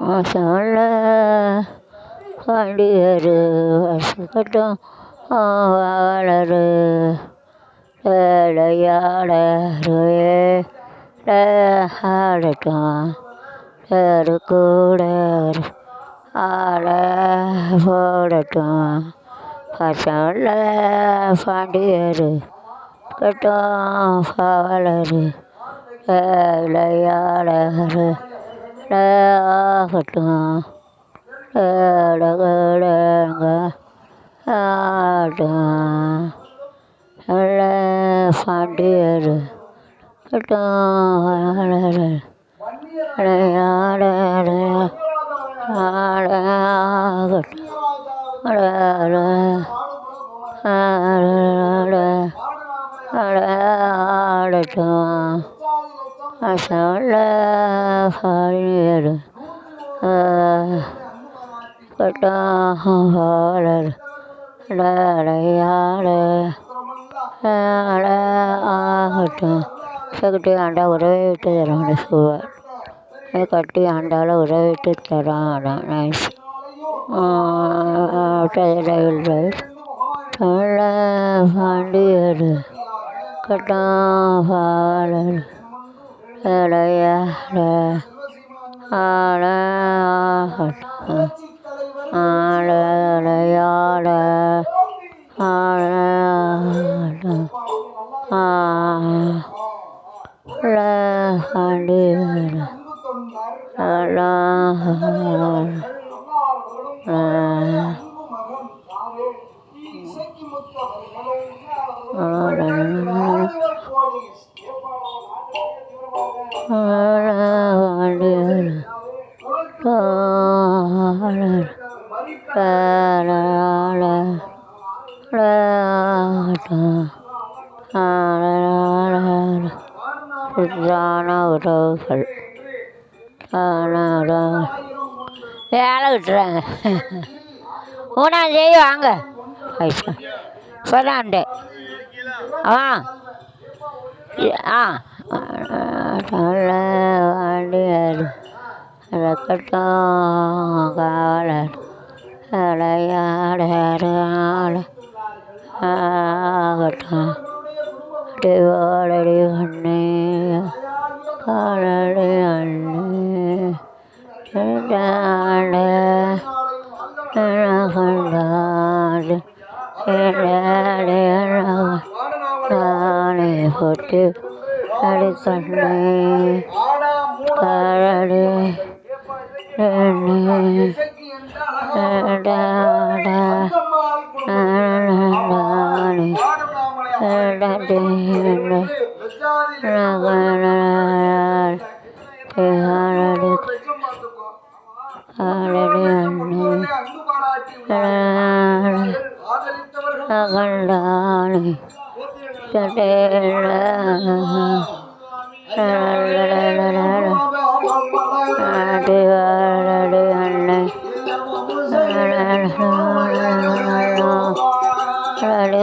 சொல்ல பாண்டியரு வசக்கட்டும் வளரு விளையாடரு ஆடட்டும் கூட ஆட போடட்டும் சொல்ல பாண்டியரு கட்டும் வளரு விளையாடரு ஆகட்டும் ஆட்டும் நல்ல பாண்டியர் கட்டும் வளரு விளையாட ஆடட்டும் சொல்ல பாண்டியர் கட்டும் வளரு ஆகட்டும் கட்டி ஆண்டா உறவை விட்டு தரான் சுவர் கட்டி ஆண்டால் உறவை விட்டு தரான் நைஸ் சொல்ல பாண்டியர் கட்டும் வளரு விளையாட ஆகட்டும் விளையாட ஆகட்டும் பாண்டியர் உறவுகள் வேலை விட்டுறாங்க 3ஆம் தேதி வாங்க சொன்னான்ட்டு நல்ல பாண்டியர் கட்டும் காவலர் விளையாட ஆகட்டும் ஓடடி அண்ணே காலடி அண்ணே கண்டாடு நானே போட்டு அடி கண்ணே காலடி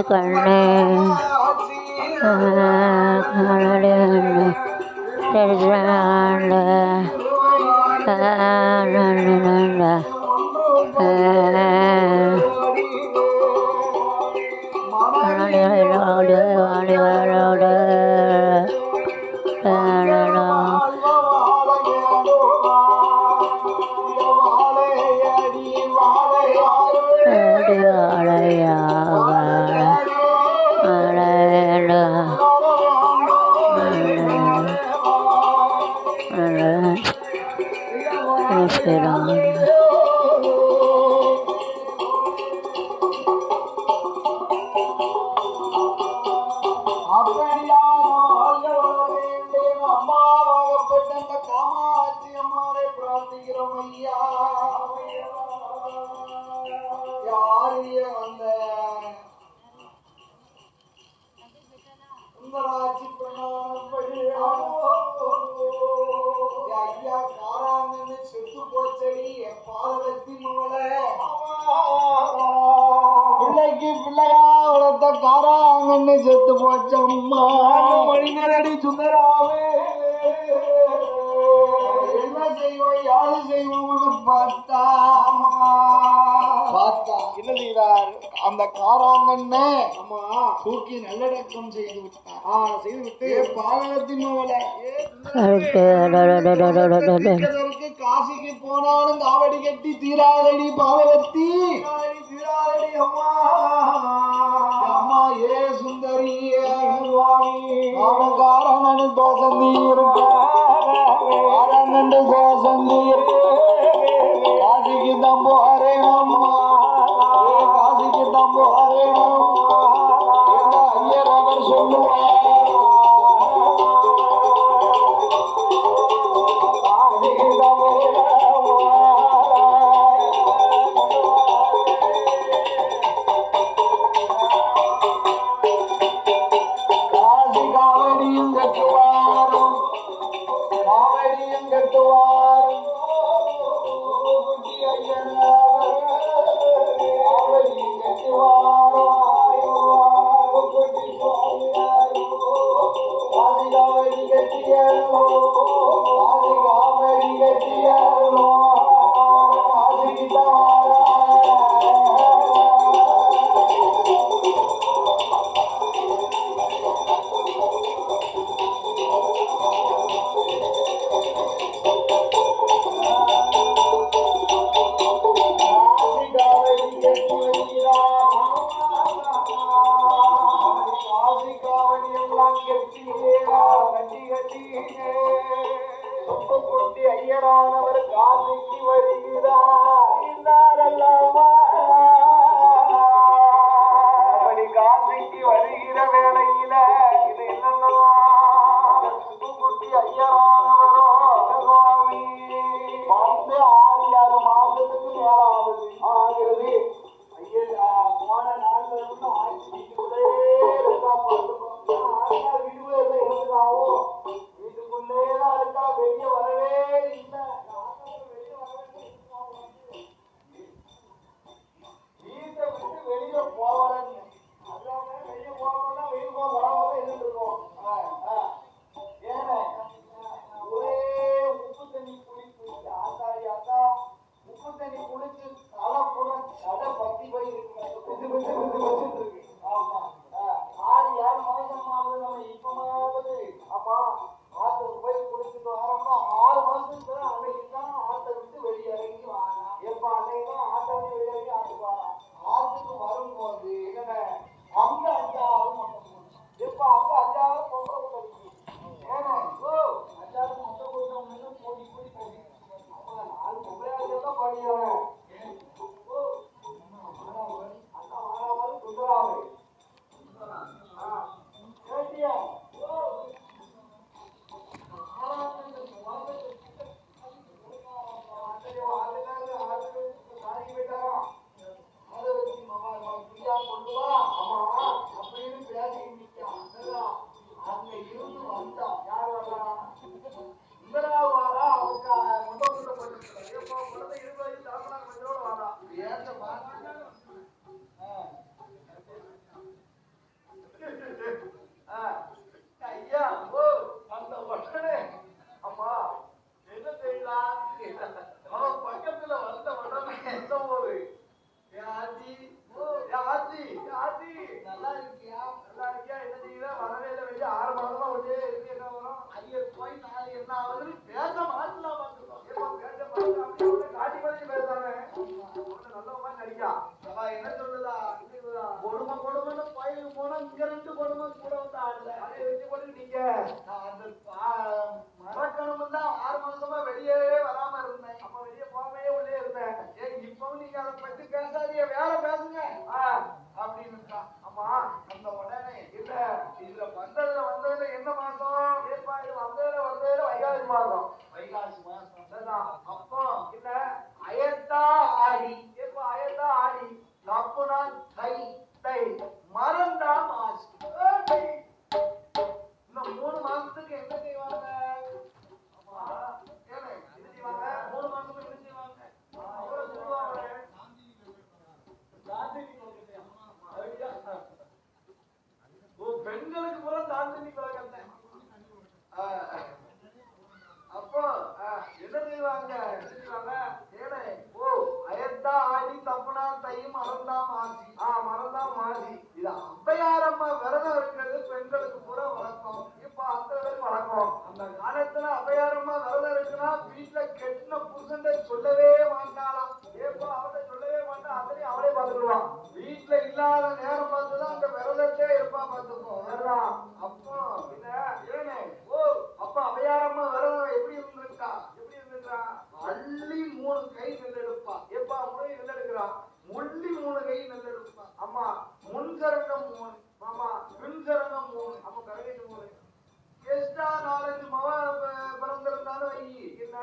கண்ணே காராங்கன்னு செத்து போச்சம்மா மணிநரடி சுந்தராவே என்ன செய்வோம் யாது செய்வோம்னு பார்த்தா என்ன செய்தார் அந்த காராங்கண்ண தூக்கி நல்லடக்கம் செய்து விட்டார். செய்து விட்டு பாலகத்தின் காசிக்கு போனாலும் காவடி கட்டி தீராதடி பாலகத்தி தீராதடி அம்மா அம்மா ஏ சுந்தரி காரணன் தோசந்தீர் காரணன் தோசந்தீர் காசிக்கு தம்பு அரேனம் காசிக்கு தம்பு அரேனம் ஐயர் அவர் சொல்லுவார் ஐயரானவர் காசிக்கு வருகிறார் அப்படி காசிக்கு வருகிற வேளையில இது என்னன்னா சுப்புக்குட்டி ஐயரானவரோ சுவாமி வந்து 6 மாசத்துக்கு மேலாவது ஆகிறது. ஐயர் போன நாள்ல இருந்து ஆட்சி வீட்டுக்குள்ளே இருக்கா வீட்டுக்குள்ளே இருந்தாவும் வீட்டுக்குள்ளேதான் இருக்கா வெளியே வரவே இல்லை. வீட்டை விட்டு வெளியே போவலன்னு அதாங்க வெளியே போகணும்னா வெயில் வராம இருந்துட்டு இருக்கோம். ஏன்னா ஒரே உப்பு தண்ணி குளிச்சு ஆத்தாடி ஆத்தா உப்பு தண்ணி குளிச்சு தலை கூட சடை பத்தி போய் இருக்கு. ஆமா 6 மாசம் ஆகுது நம்ம இப்பமாவது ஆமா ஆத்துக்கு போய் குளிச்சுட்டு வரோம்னா 6 மாசத்துக்கு அன்னைக்கு தான் ஆத்தை விட்டு வெளியே இறங்கி வாங்க எப்ப அன்னைக்கு தான் ஆட்டை விட்டு வெளியே இறங்கி ஆத்துக்கு வாங்க. ஆத்துக்கு வரும்போது என்ன அங்க 5 மொத்தம் எப்ப அங்க 5 பொங்கல் கொடுத்து ஏன்னா 5 மொத்தம் கொடுத்தவங்க போடி போடி கட்டி ஆமா 4 பொங்கலாக தான் படிக்கிறேன் அண்ணா மாறாவது சுந்தராவை கேட்டியா ஐயா அந்த உடனே அம்மா என்ன செய்யலாம் அவன் பக்கத்துல வந்த உடனே எந்த ஒரு ஆச்சி நல்லா இருக்கியா என்ன செய்யல வரவே இல்லை வெளியே 6 மாதமா ஒரே இருக்கு என்ன வரும் ஐயர் போய் 4 என்ன ஆகுதுன்னு பேச மாட்டலாம் பார்த்துருக்கோம் பேச மாட்டேன் அப்படி காட்டி பண்ணி பேசுறாங்க நல்ல மாதிரி நடிக்கா அவ என்ன சொல்லுதா கொடுமைன்னு கோயிலுக்கு போனா இங்க 2 கொடுமை கூட வந்து ஆடல அதை வச்சு போட்டு நீங்க அந்த மரக்கணம் தான் 6 மாசமா வெளியவே வராம இருந்தேன் அப்ப வெளியே போகவே உள்ளே இருந்தேன் இப்பவும் நீங்க அதை பத்தி பேசாதீங்க வேற பேசுங்க அப்படின்னு ஆமா அந்த உடனே இல்ல இதுல வந்ததுல என்ன மாசம் ஏற்பாடு வந்ததுல வைகாசி மாசம் அப்போ இல்ல அயத்தா ஆடி எப்ப அயத்தா ஆடி தப்புனா தை மறந்தா மாசு இந்த 3 மாசத்துக்கு என்ன செய்வாங்க என்ன செய்வாங்க அந்த காலத்துல அபயாரமா விரதம் இருக்குன்னா வீட்டுல கெட்டின புருஷன் சொல்லவே மாட்டாளாம். ஏப்பா அவளை சொல்லவே மாட்டா, அதையும் அவளே பார்த்துடுவான். வீட்டுல இல்லாத நேரம் பார்த்துதான் அந்த விரதத்தே இருப்பா பார்த்துப்போம். அப்போ ஏனே ஓ அப்பா அபயாரமா விரதம் எப்படி இருந்திருக்கா? எப்படி இருந்திருக்கா? அள்ளி 3 கை நெல் எடுப்பா. எப்பா முறை நெல் எடுக்கிறான், முள்ளி 3 கை நெல் எடுப்பா. அம்மா முன் சரங்கம் 3, மாமா பின் சரங்கம் 3, அப்ப கரகட்டு 3. எஸ்டா 4-5 மவ பிறந்திருந்தாலும் வை, என்ன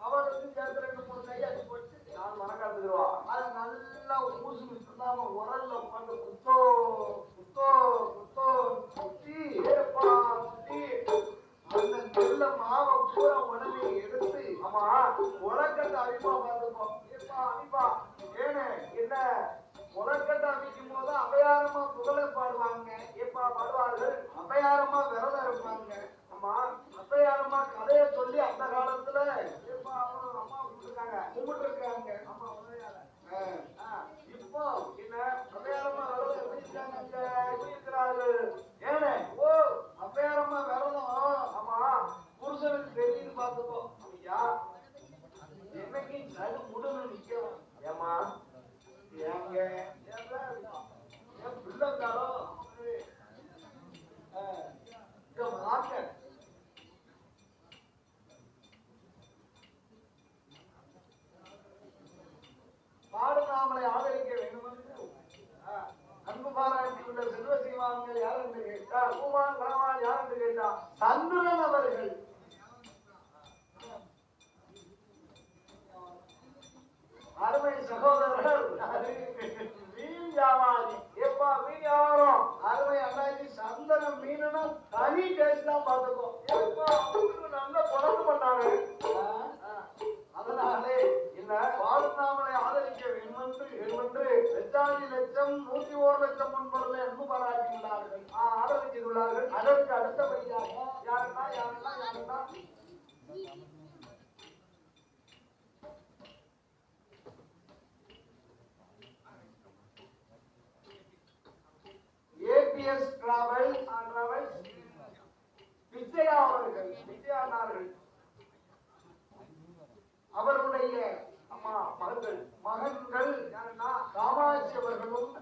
அவளுக்கு சேர்த்து 2-3 கை அது போட்டு நான் மனக்காத்துக்குவா. அதை நல்லா ஊசி விட்டுருந்தாம உரல்ல உட்காந்து குத்தோ குத்தோ குத்தோ குத்தி ஏப்பா குத்தி அந்த நெல்ல மாவை பூரா உடனே எடுத்து ஆமா உலக்கட்டை அழிப்பா பார்த்துப்போம். ஏப்பா அழிப்பா ஏனே என்ன உலக்கட்டை அழிக்கும் போது அபயாரமா புகழை பாடுவாங்க. ஏப்பா பாடுவார்கள், அபயாரமா விரதம் இருப்பாங்க. ஆமா அபயாரமா கதையை சொல்லி அந்த காலத்துல ஏப்பா அவனும் அம்மா கும்பிட்டுருக்காங்க. ஆமா இப்போ என்ன அபயாரமா விரதம் எப்படி இருக்காங்க, எப்படி இருக்கிறார்கள்? ஏனே ஓ அபயாரமா விரதம் ஆமா புருஷனுக்கு தெரியுது பார்த்துக்கோ. ஐயா என்னைக்கு நடு முடுன்னு நிக்கலாம். ஏமா ஏங்க பிள்ளைந்தாரோ மாக்க பாடுநாமலை ஆதரிக்க வேண்டும் என்று அன்பு பாராட்டியுள்ள செல்வ செய்வாங்கள் யார் என்று கேட்டார், பூமான் பகவான் யார் என்று கேட்டார், சந்திரன் அவர்கள். அருமை சகோதரர்கள் மீன் வியாபாரி. எப்பா மீன் வியாபாரம் அருமை அண்ணாச்சி சந்திரன் மீனுன்னா தனி டேஸ்ட் தான் பார்த்துக்கோ. எப்பா நல்ல குழம்பு பண்ணாங்க. அதனாலே என்ன வாழ்நாமலை ஆதரிக்க வேண்டும் என்று 8,00,000 101,00,000 முன்பொருளை அன்பு பாராட்டியுள்ளார்கள், ஆதரித்துள்ளார்கள். அதற்கு அடுத்தபடியாக யாருன்னா ஏபிஎஸ் டிராவல்ஸ் விஜயா அவர்கள், விஜயானார்கள். அவருடைய அம்மா மகன்கள் காமாட்சி அவர்களும்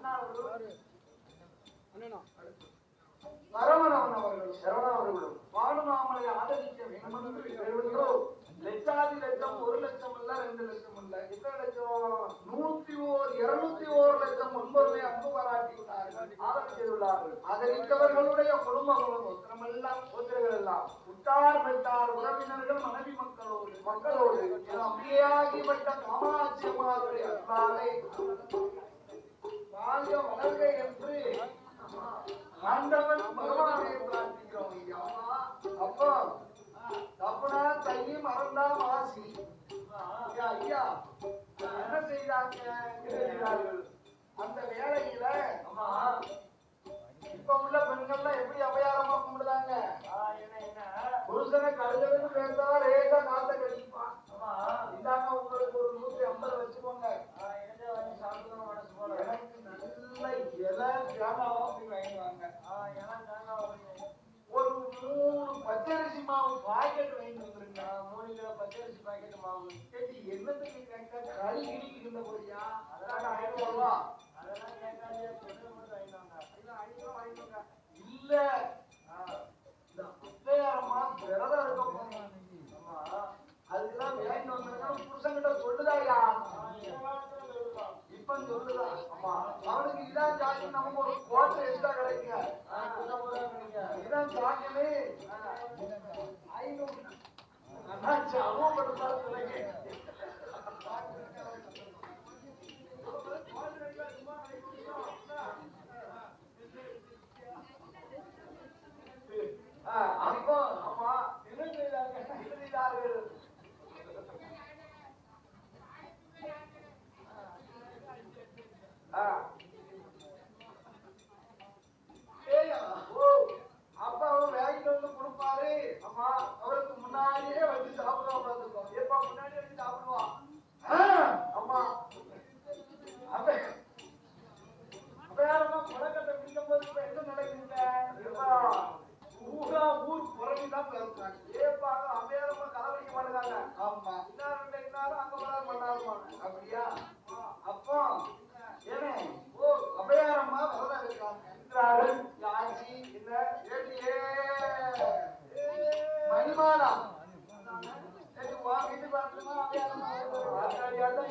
சரவணன் அவர்களும் பாடுநாமலை ஆதரிக்க வேண்டும் என்று லட்சாதி லட்சம் 1,00,000 இல்ல 2,00,000 இல்ல எத்தனை லட்சம் 201 லட்சம் முன்பொருளை அன்பு பாராட்டியுள்ளார்கள், ஆதரித்துள்ளார்கள். ஆதரித்தவர்களுடைய குடும்பங்களும் ஒத்திரமெல்லாம் ஒத்திரங்கள் எல்லாம் உற்றார் பெற்றார் உறவினர்கள் மனைவி மக்களோடு அப்படியாகிப்பட்ட காமாட்சி அம்மாவுடைய அன்பாலே வாழ்க வளர்க என்று ஆண்டவன் பகவானை பிரார்த்திக்கிறோம். அப்போ தப்புனா தையி மறந்தா வாசி. ஐயா என்ன செய்தார்கள் அந்த வேளையில? இப்ப உள்ள பெண்கள்லாம் எப்படி அபயாரமா கும்பிடுறாங்க? புருஷனை கழுதலுக்கு பேர்ந்தா ரேகா காத்த கழிப்பான். இந்தாங்க உங்களுக்கு ஒரு 150 வச்சுக்கோங்க, எனக்கு நல்ல இலை தேங்காவா அப்படி வாங்கிடுவாங்க. ஒரு 3 பச்சரிசி மாவு பாக்கெட் வாங்கி வந்துருங்க. 3 கிலோ பச்சரிசி பாக்கெட் மாவு என்னத்துக்கு கேட்க களி கிடிக்கிட்டு போறியா? அதெல்லாம் 500 ரூபா. அதெல்லாம் கேட்காதே, இல்ல இந்த அத்தையாரமா விரதம் இருக்க போறோம், அதுக்குதான் வேண்டி வந்திருக்கணும். புருஷன்கிட்ட சொல்லுதாயா? இப்ப சொல்லுதா? ஆமா அவனுக்கு இதான் ஜாக்கி, நமக்கு ஒரு கோட்டை எக்ஸ்ட்ரா கிடைக்குங்க. இதான் ஜாக்கினு 500 அண்ணாச்சி அனுபவப்படுத்தா சொல்லுங்க.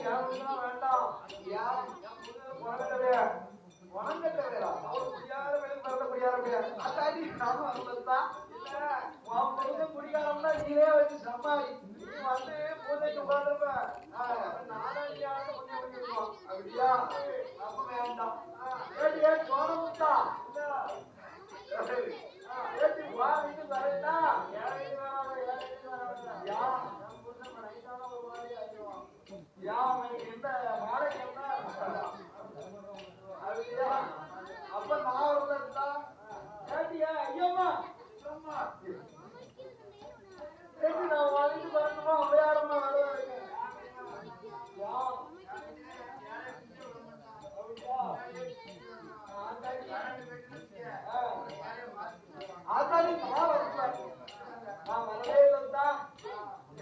வேண்டாம். உனங்கட்டவே அவர் குடியார வேலை பிறந்த குடியார அத்தாடி நானும் அதுதான் இல்ல உன் பொழுது குடிக்காரம்னா நீரே வச்சு சம்பாதி நீ வந்து பூஜைக்கு உட்காந்துருப்ப நாடாடியாவது கொஞ்சம் கொஞ்சம் அப்படியா நம்ம வேண்டாம் ஏடியே சோழமுத்தா ஏடி வா வீட்டு வரேன்னா ஏழைக்கு வராத யா நம்ம புருஷன் நைட்டான ஒரு மாதிரி ஆயிடுவான் யா அவனுக்கு எந்த வாடகை என்ன அப்படியா அப்ப நான் இருந்தா ஏடியா ஐயம்மா அம்மா ஏடி நான் வாங்கிட்டு வரணுமா அவையாரமா வருவாங்க யா ஆத்தாடி நான் வரல நான் வரவே இல்லைன்னா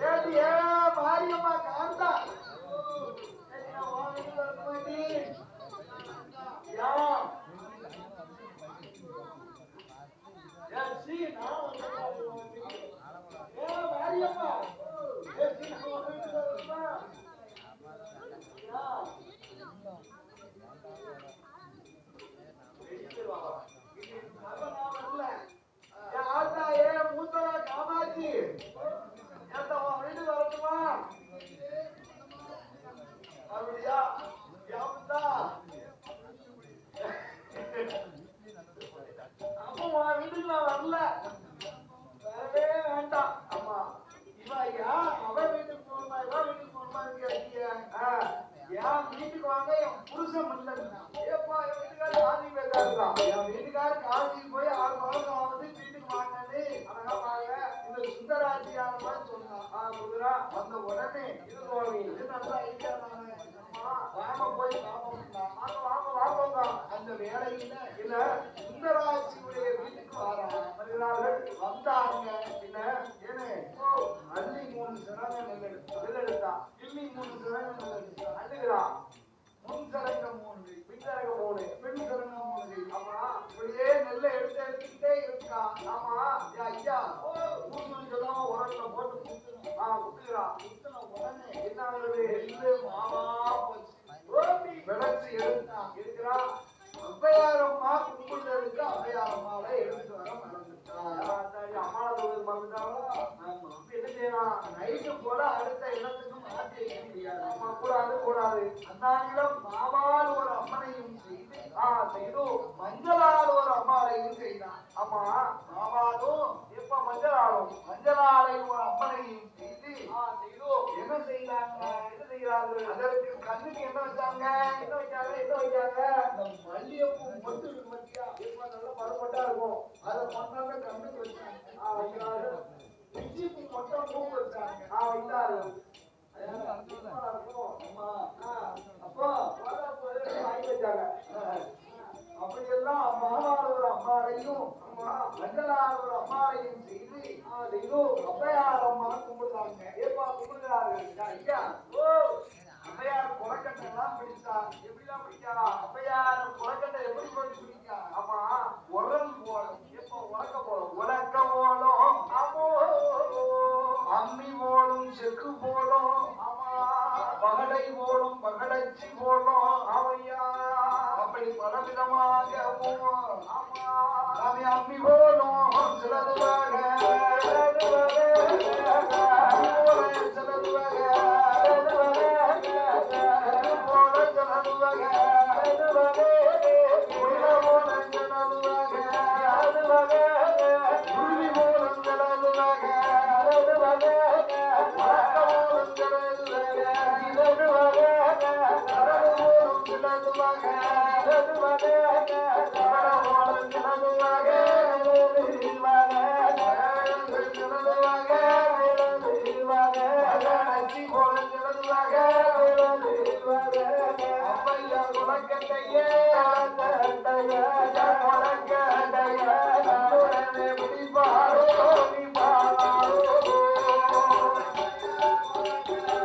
ஏடி ஏ மாரியம்மா காந்தா ஏடி நான் வாங்கிட்டு வரணுமாடி யா சி நான் ஏ மாரியம்மா ஏ சி நான் வாங்கிட்டு வரணுமா யா மூத்தரா காமாட்சி வீடு வரட்டுமா அப்படியா அப்ப வீட்டுக்கு நான் வரல வரவே வேண்டாம் ஆமா இவ ஐயா அவ வீட்டுக்கு போகணுமா இவ வீட்டுக்கு போகணுமான்னு கேட்டீங்க என் வீட்டுக்கு வாங்க என் புருஷன் இல்லைன்னா ஏப்பா என் வீட்டுக்காரர் காசி பேசாருக்கா என் வீட்டுக்காரர் காசிக்கு போய் 6 மாதம் ஆகுது வீட்டுக்கு வாங்கன்னு அழகா வாங்க இந்த சுந்தராட்சியான மாதிரி சொன்னான் முருகா வந்த உடனே இது சுவாமி இது நல்லா ஐடியா தானே வாங்க போய் வாங்க வாங்க வாங்க அந்த வேலையில இல்ல சுந்தராட்சியுடைய வீட்டுக்கு வருகிறார்கள் வந்தாங்க இல்ல ஏன்னு அள்ளி 3 சிறங்க நெல் எடுத்தா கிள்ளி 3 சிறங்க நெல் எடுத்தா அள்ளுகிறான் முன் சரங்க 3 பின் சரங்க 3 பெண் சரங்க 3 ஆமா இப்படியே நெல்லை எடுத்துக்கிட்டே இருக்கா ஆமா ஐயா ஊர் சொல்லாம உரல்ல போட்டு குத்துறான் குத்துன உடனே என்ன ஆகுது நெல்லு மாவா போச்சு விளைச்சி எடுக்கிறா அவ்வையாரம்மா கும்பிடுறதுக்கு அவ்வையாரம்மாவை எடுத்துட்டு வர மறந்துட்டாங்க அம்மாவை மறந்துட்டாங்களா என்ன செய்யலாம் நைட்டு போல அடுத்த இடத்துக்கு மாற்றி வைக்க முடியாது அம்மா கூடாது அந்தானிடம் மாவால் ஒரு அம்மனையும் செய்து மஞ்சளால் ஒரு அம்மாவையும் செய்தான் ஆமா மாவாலும் எப்ப மஞ்சளாலை ஒரு அம்மனையும் செய்து என்ன செய்கிறார்கள் அதற்கு கண்ணுக்கு என்ன வச்சாங்க மல்லிகைப்பூ மொட்டு மத்தியா நல்லா பருப்பட்டா இருக்கும் அதை பண்ணாங்க கண்ணுக்கு வச்சாங்க பிச்சிப்பூ மட்டும் பூ வச்சாங்க வைத்தாரு அப்போ வாங்கி வச்சாங்க அப்படியெல்லாம் மாவால் ஒரு அம்மாவையும் மஞ்சளால் ஒரு அம்மாவையும் செய்து அவ்வையார் அம்மா கும்பிடுறாங்க ஏப்பா கும்பிடுறாரு ஐயா அவ்வையார் குளக்கட்டை எல்லாம் பிடிச்சா எப்படிலாம் பிடிக்கா அவ்வையார் குளக்கட்டை எப்படி போட்டு பிடிக்கா ஆமா உரல் போலும் எப்ப உலக்க போலும் அம்மி போலும் செக்கு போலும் ஆமா பகடை போலும் பகடச்சி போலும் அவையா அப்படி பலவிதமாகவும் ஆமா அம்மி போலும் சிலது அப்பையா குலக்கட்டையே